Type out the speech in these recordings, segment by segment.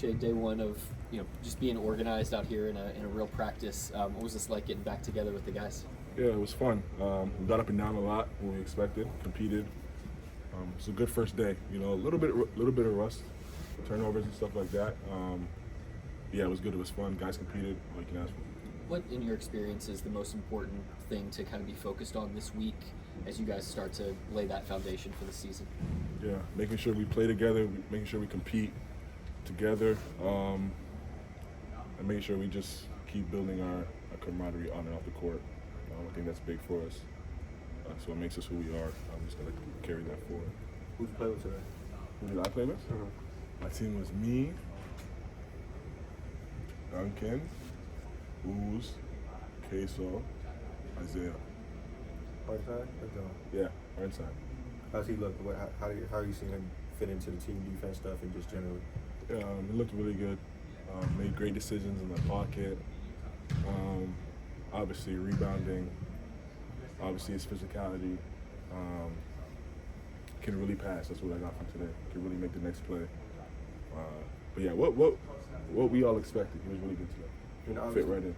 Shai, day one of just being organized out here in a real practice. What was this like getting back together with the guys? Yeah, it was fun. We got up and down a lot when we expected, competed. It's a good first day. A little bit of rust, turnovers and stuff like that. Yeah, it was good. It was fun. Guys competed. All you can ask for. What, in your experience, is the most important thing to kind of be focused on this week as you guys start to lay that foundation for the season? Yeah, making sure we play together, making sure we compete together, and making sure we just keep building our camaraderie on and off the court. I think that's big for us. So it makes us who we are. I'm just going to carry that forward. Who'd you play with today? Who did I play with? My team was me, Duncan, Ooze, Queso, Isaiah. Hardside or John? Yeah, Hardside. How's he look? How are you seeing him fit into the team defense stuff and just generally? He looked really good. Made great decisions in the pocket. Obviously rebounding. Obviously his physicality. Can really pass. That's what I got from today. Can really make the next play. But yeah, what we all expected. He was really good today. Fit right in.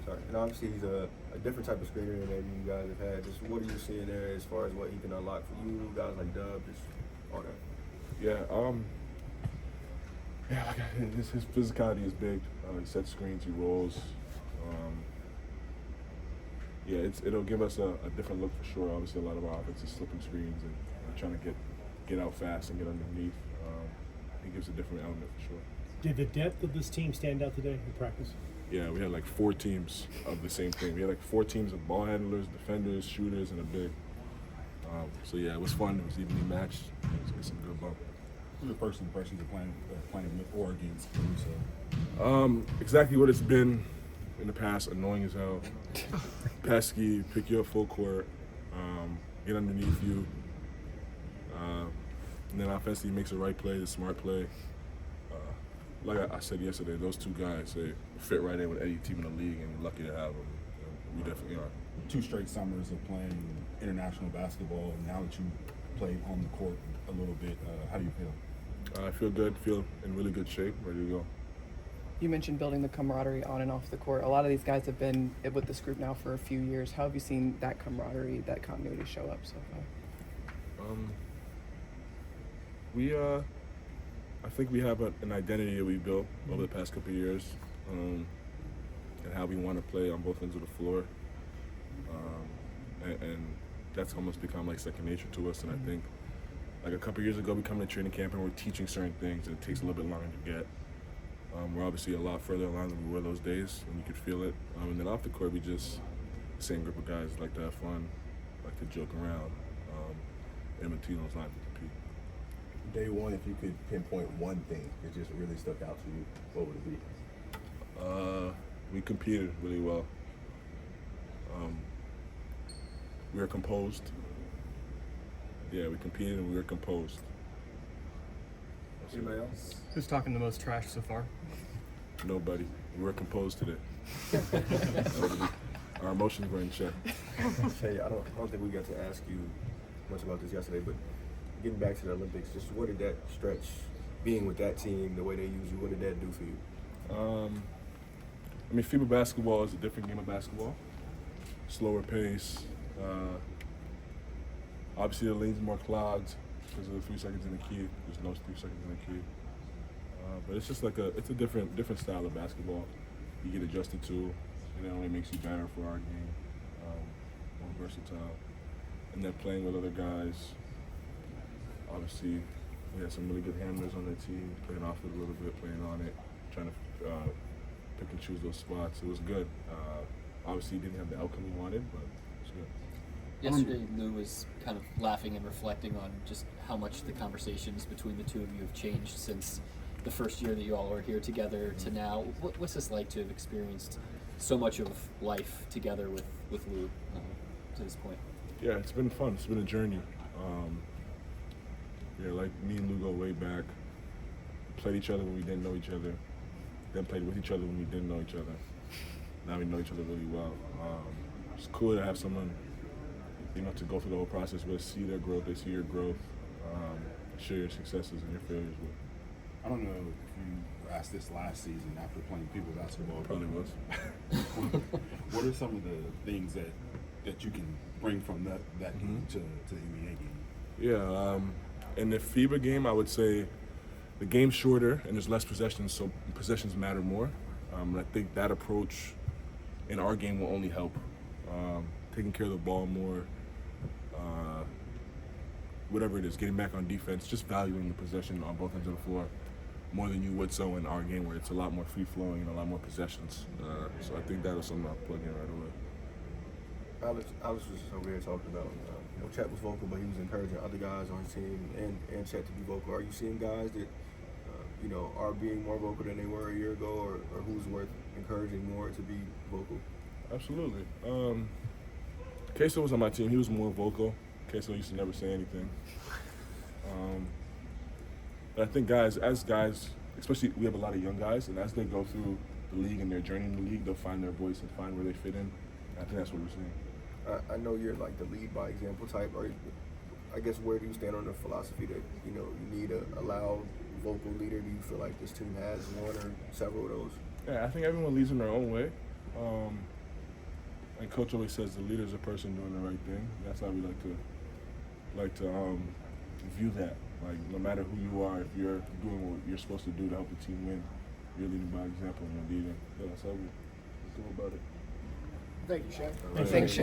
Sorry. And obviously he's a different type of skater than maybe you guys have had. Just what are you seeing there as far as what he can unlock for you guys like Dub? Just all that. Yeah. Yeah. Like his physicality is big. He sets screens. He rolls. Yeah, it'll give us a different look for sure. Obviously, a lot of our offense is slipping screens and trying to get out fast and get underneath. He gives a different element for sure. Did the depth of this team stand out today in practice? Yeah, we had like 4 teams of the same thing. We had like 4 teams of ball handlers, defenders, shooters, and a big. So yeah, it was fun. It was evenly matched. It was some good bump. Who's the first impression you're playing with or against Caruso? Exactly what it's been in the past. Annoying as hell. Pesky, pick you up full court, get underneath you, and then offensively makes the right play, the smart play. Like I said yesterday, those 2 guys, they fit right in with any team in the league, and we're lucky to have them. We definitely are. 2 straight summers of playing international basketball, and now that you play on the court a little bit, how do you feel? I feel good, feel in really good shape, ready to go. You mentioned building the camaraderie on and off the court. A lot of these guys have been with this group now for a few years. How have you seen that camaraderie, that continuity show up so far? I think we have an identity that we built over the past couple of years, and how we want to play on both ends of the floor. And that's almost become like second nature to us. And I think like a couple of years ago, we come to training camp and we're teaching certain things, and it takes a little bit longer to get. We're obviously a lot further along than we were those days, and you could feel it. And then off the court, we just the same group of guys like to have fun, like to joke around, in between those lines to compete. Day one, if you could pinpoint one thing that just really stuck out to you, what would it be? We competed really well. We were composed. Yeah, we competed and we were composed. Anybody else? Who's talking the most trash so far? Nobody. We were composed today. Our emotions were in check. Shai, I don't think we got to ask you much about this yesterday, but getting back to the Olympics, just what did that stretch, being with that team, the way they use you, what did that do for you? I mean, FIBA basketball is a different game of basketball. Slower pace. Obviously, the lane's more clogged because of the 3 seconds in the key. There's no 3 seconds in the key. But it's just like it's a different style of basketball. You get adjusted to, and it only makes you better for our game. More versatile. And then playing with other guys. Obviously, we had some really good handlers on that team, playing off it a little bit, playing on it, trying to pick and choose those spots. It was good. Obviously, didn't have the outcome we wanted, but it was good. Yesterday, Lou was kind of laughing and reflecting on just how much the conversations between the 2 of you have changed since the first year that you all are here together to now. What's this like to have experienced so much of life together with Lou to this point? Yeah, it's been fun. It's been a journey. Yeah, like me and Lou go way back. Played each other when we didn't know each other. Then played with each other when we didn't know each other. Now we know each other really well. It's cool to have someone, to go through the whole process with, see their growth, they see your growth, share your successes and your failures with. I don't know if you were asked this last season after playing people basketball. Probably was. What are some of the things that you can bring from that game to the NBA game? Yeah, in the FIBA game, I would say the game's shorter and there's less possessions, so possessions matter more. I think that approach in our game will only help. Taking care of the ball more, whatever it is, getting back on defense, just valuing the possession on both ends of the floor more than you would so in our game where it's a lot more free-flowing and a lot more possessions. So I think that was something I'll plug in right away. Alex was just over here talking about, Chet was vocal, but he was encouraging other guys on his team and Chet to be vocal. Are you seeing guys that, are being more vocal than they were a year ago, or who's worth encouraging more to be vocal? Absolutely. Queso was on my team. He was more vocal. Queso used to never say anything. But I think guys, especially we have a lot of young guys, and as they go through the league and their journey in the league, they'll find their voice and find where they fit in. I think that's what we're seeing. I know you're like the lead by example type. I guess where do you stand on the philosophy that you need a loud vocal leader? Do you feel like this team has one or several of those? Yeah, I think everyone leads in their own way. And Coach always says the leader's a person doing the right thing. That's how we like to view that. Like no matter who you are, if you're doing what you're supposed to do to help the team win, you're leading by example and you're leading. Yeah, that's how we go about it. Thank you, Shai. Thanks, Shai.